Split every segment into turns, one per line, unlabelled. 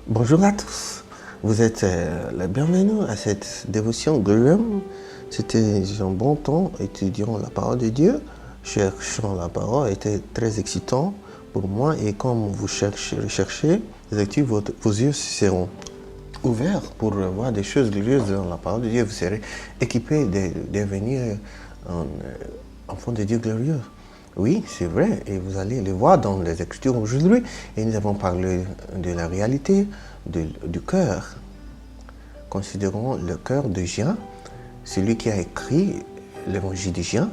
Bonjour à tous, vous êtes les bienvenus à cette dévotion Glorium. C'était un bon temps étudiant la parole de Dieu, cherchant la parole, était très excitant pour moi et comme vous recherchez, vos yeux seront ouverts pour voir des choses glorieuses dans la parole de Dieu. Vous serez équipés de devenir un enfant de Dieu glorieux. Oui, c'est vrai, et vous allez le voir dans les Écritures aujourd'hui. Et nous avons parlé de la réalité du cœur. Considérons le cœur de Jean, celui qui a écrit l'évangile de Jean,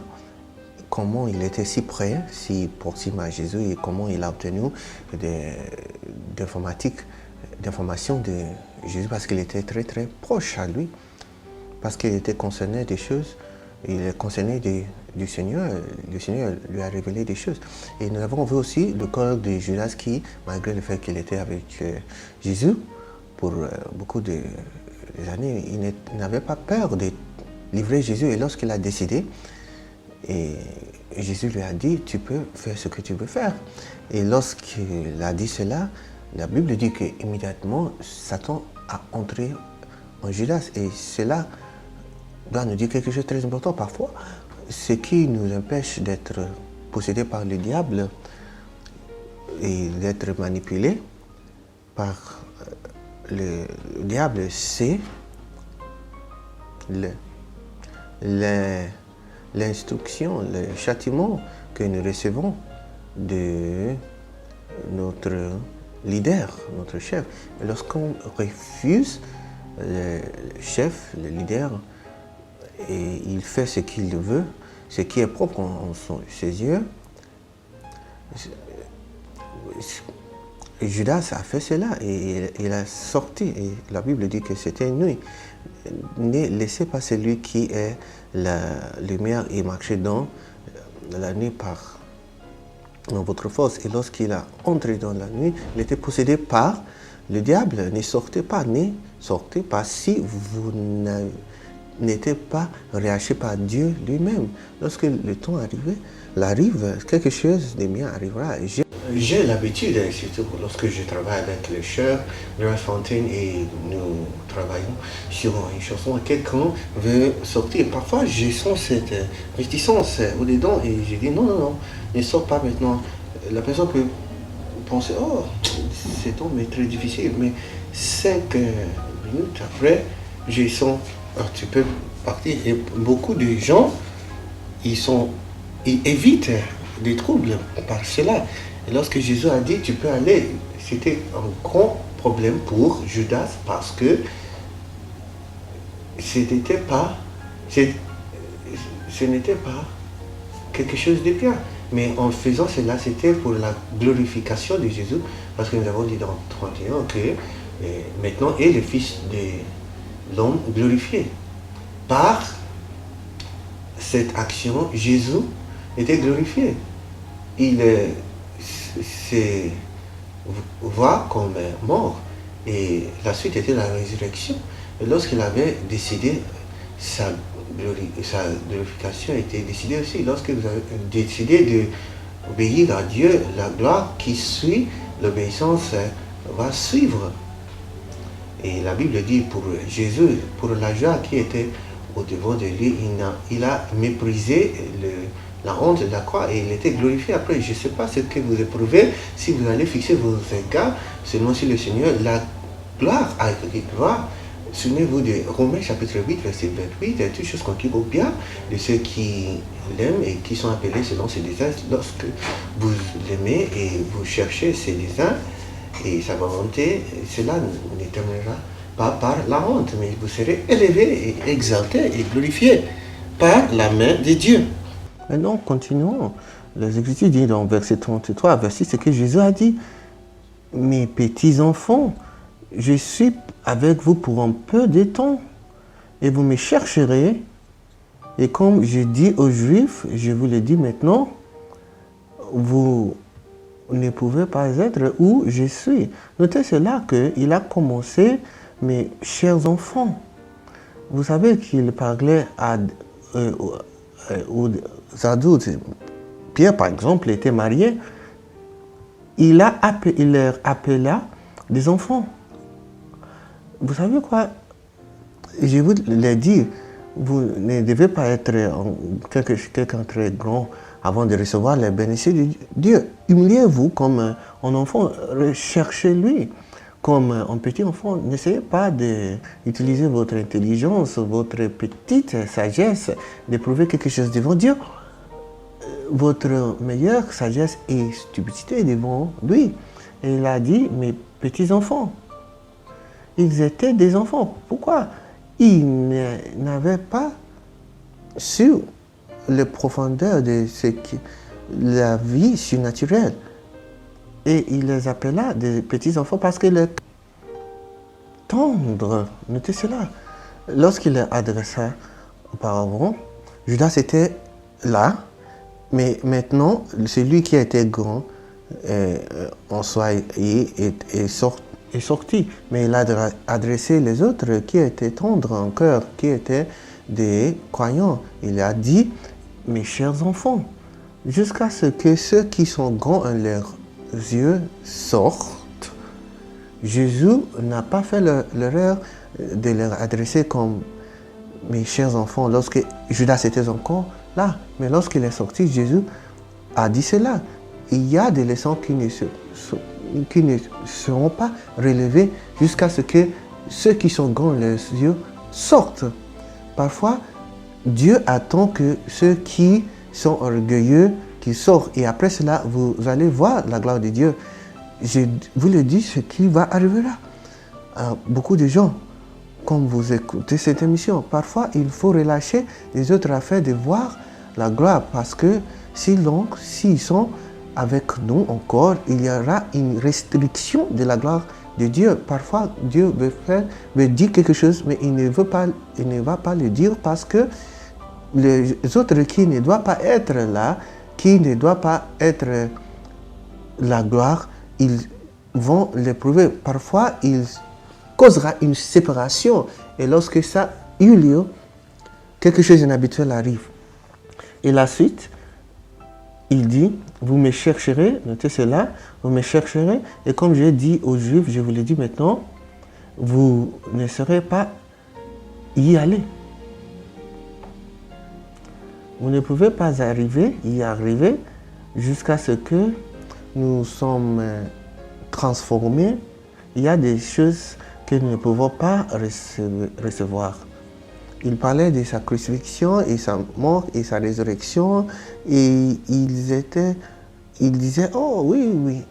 comment il était si près, si proxime à Jésus et comment il a obtenu d'informations de Jésus parce qu'il était très très proche à lui, parce qu'il était concerné des choses, il est concerné du Seigneur, le Seigneur lui a révélé des choses. Et nous avons vu aussi le cœur de Judas qui, malgré le fait qu'il était avec Jésus pour beaucoup années, il n'avait pas peur de livrer Jésus. Et lorsqu'il a décidé, et Jésus lui a dit, tu peux faire ce que tu veux faire. Et lorsqu'il a dit cela, la Bible dit qu'immédiatement, Satan a entré en Judas. Et cela doit nous dire quelque chose de très important. Parfois, ce qui nous empêche d'être possédés par le diable et d'être manipulés par le diable, c'est l'instruction, le châtiment que nous recevons de notre leader, notre chef. Et lorsqu'on refuse le chef, le leader, et il fait ce qu'il veut, ce qui est propre en ses yeux, Judas a fait cela et il a sorti. Et la Bible dit que c'était une nuit. Ne laissez pas celui qui est la lumière et marcher dans la nuit dans votre force. Et lorsqu'il a entré dans la nuit, il était possédé par le diable. Ne sortez pas si vous n'était pas relâché par Dieu lui-même. Lorsque le temps arrive, quelque chose de bien arrivera. J'ai l'habitude, surtout lorsque je travaille avec le chœur, Grâce Fontaine, et nous travaillons sur une chanson, quelqu'un veut sortir. Parfois, je sens cette réticence au-dedans et je dis non, ne sors pas maintenant. La personne peut penser, oh, cet homme est très difficile, mais 5 minutes après, je sens, oh, tu peux partir. Et beaucoup de gens, ils évitent des troubles par cela. Et lorsque Jésus a dit, tu peux aller, c'était un grand problème pour Judas parce que ce n'était pas quelque chose de bien. Mais en faisant cela, c'était pour la glorification de Jésus, parce que nous avons dit dans 31 que maintenant est le Fils de l'homme glorifié. Par cette action, Jésus était glorifié. Il se voit comme mort et la suite était la résurrection. Et lorsqu'il avait décidé, sa glorification a été décidée aussi. Lorsque vous avez décidé d'obéir à Dieu, la gloire qui suit l'obéissance va suivre. Et la Bible dit pour Jésus, pour la joie qui était au-devant de lui, il a méprisé la honte de la croix et il était glorifié. Après, je ne sais pas ce que vous éprouvez, si vous allez fixer vos regards seulement sur le Seigneur, la gloire arrivera. Souvenez-vous de Romains chapitre 8, verset 28, et toutes choses concourent au bien de ceux qui l'aiment et qui sont appelés selon ses désirs. Lorsque vous l'aimez et vous cherchez ses désirs et sa volonté, cela ne terminera pas par la honte, mais vous serez élevé et exalté et glorifié par la main de Dieu. Maintenant, continuons. Les Écritures disent dans verset 33, verset ce que Jésus a dit. Mes petits enfants, je suis avec vous pour un peu de temps et vous me chercherez. Et comme je dis aux Juifs, je vous le dis maintenant, vous ne pouvez pas être où je suis. Notez cela qu'il a commencé, mes chers enfants. Vous savez qu'il parlait aux adultes. Pierre, par exemple, était marié. Il leur appela des enfants. Vous savez quoi? Je vous l'ai dit, vous ne devez pas être quelqu'un de très grand avant de recevoir les bénédictions de Dieu. Humiliez-vous comme un enfant, recherchez-lui. Comme un petit enfant, n'essayez pas d'utiliser votre intelligence, votre petite sagesse, de prouver quelque chose devant Dieu. Votre meilleure sagesse et stupidité devant lui. Et il a dit, mes petits enfants. Ils étaient des enfants. Pourquoi? Ils n'avaient pas su les profondeurs de la vie surnaturelle. Et il les appela des petits enfants parce que le tendre, notez cela. Lorsqu'il les adressa auparavant, Judas était là, mais maintenant, celui qui était grand en soi est sorti. Mais il a adressé les autres qui étaient tendres en cœur, qui étaient des croyants. Il a dit, mes chers enfants, jusqu'à ce que ceux qui sont grands en leurs yeux sortent. Jésus n'a pas fait l'erreur de leur adresser comme mes chers enfants lorsque Judas était encore là. Mais lorsqu'il est sorti, Jésus a dit cela. Il y a des leçons qui ne seront pas relevées jusqu'à ce que ceux qui sont grands les yeux sortent. Parfois, Dieu attend que ceux qui sont orgueilleux qu'ils sortent. Et après cela, vous allez voir la gloire de Dieu. Je vous le dis, ce qui va arriver là. Beaucoup de gens, comme vous écoutez cette émission, parfois il faut relâcher les autres afin de voir la gloire. Parce que s'ils sont avec nous encore, il y aura une restriction de la gloire de Dieu. Parfois, Dieu veut dire quelque chose, mais il ne va pas le dire parce que les autres qui ne doivent pas être là, qui ne doivent pas être la gloire, ils vont l'éprouver. Parfois, il causera une séparation. Et lorsque ça a eu lieu, quelque chose d'inhabituel arrive. Et la suite, il dit, vous me chercherez, notez cela, vous me chercherez. Et comme j'ai dit aux Juifs, je vous le dis maintenant, vous ne serez pas y aller. Vous ne pouvez pas y arriver jusqu'à ce que nous sommes transformés. Il y a des choses que nous ne pouvons pas recevoir. Il parlait de sa crucifixion et sa mort et sa résurrection. Et il disait, oh oui, oui.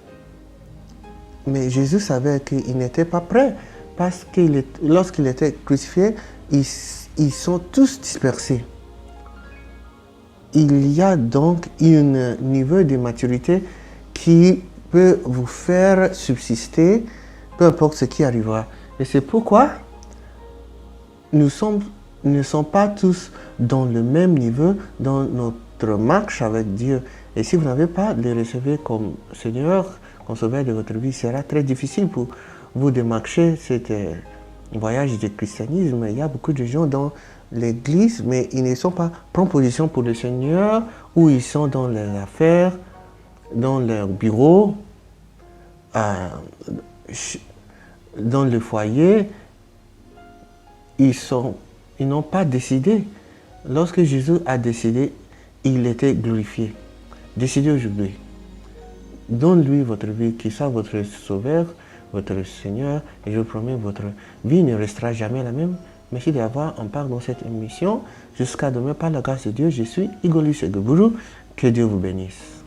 Mais Jésus savait qu'il n'était pas prêt parce que lorsqu'il était crucifié, ils sont tous dispersés. Il y a donc un niveau de maturité qui peut vous faire subsister, peu importe ce qui arrivera. Et c'est pourquoi nous ne sommes pas tous dans le même niveau dans notre marche avec Dieu. Et si vous n'avez pas de le recevoir comme Seigneur, comme Sauveur de votre vie, ce sera très difficile pour vous de marcher cet voyage de christianisme. Il y a beaucoup de gens dans l'église, mais ils ne sont pas prendre position pour le Seigneur, ou ils sont dans leurs affaires, dans leur bureau, dans le foyer. Ils n'ont pas décidé. Lorsque Jésus a décidé, il était glorifié. Décidez aujourd'hui. Donne-lui votre vie, qu'il soit votre sauveur, votre Seigneur, et je vous promets, votre vie ne restera jamais la même. Merci d'avoir en part dans cette émission. Jusqu'à demain, par la grâce de Dieu, je suis Igoli Segeburu. Que Dieu vous bénisse.